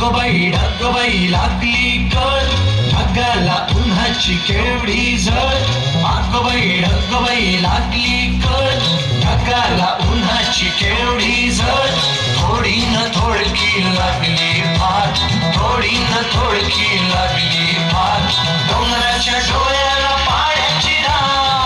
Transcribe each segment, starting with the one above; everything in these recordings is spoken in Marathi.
ढगबाई लागली कळ ढगाला उन्हाची केवढी झळ ढगबाई लागली कळ ढगाला उन्हाची केवढी झळ थोडी न थोडकी लागली फार थोडी न थोडकी लागली फार डोंगराच्या डोळ्याला पाण्याची धार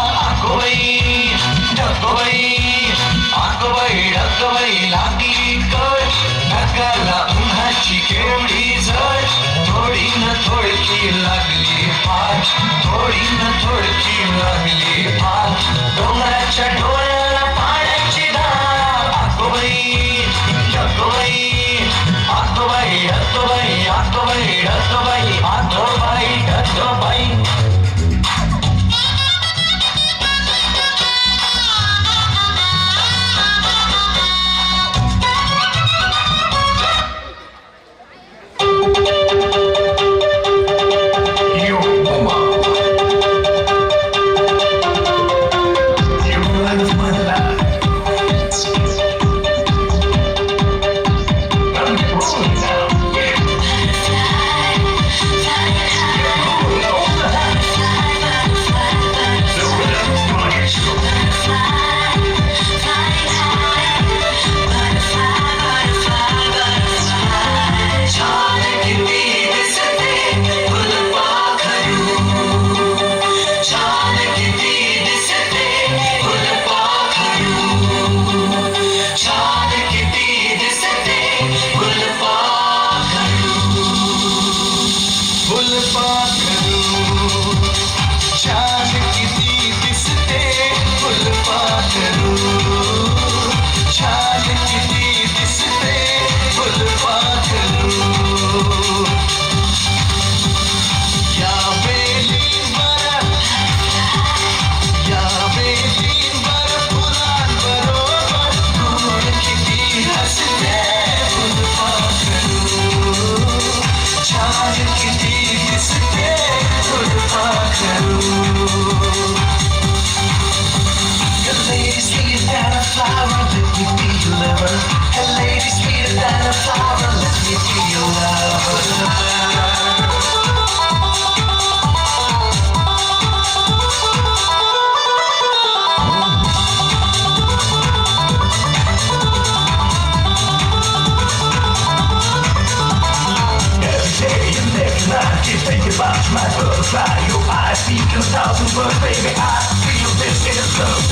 ढगबाई लागली कळ ढगाला उन्हाची केवढी झळ थोडी न थोडकी लागली फार थोडी न थोडकी लागली फार डोंगराच्या डोळ्याला पाण्याची धार ढगबाई My butterfly, your eyes speak in 1,000 words, baby. I feel this in a flow.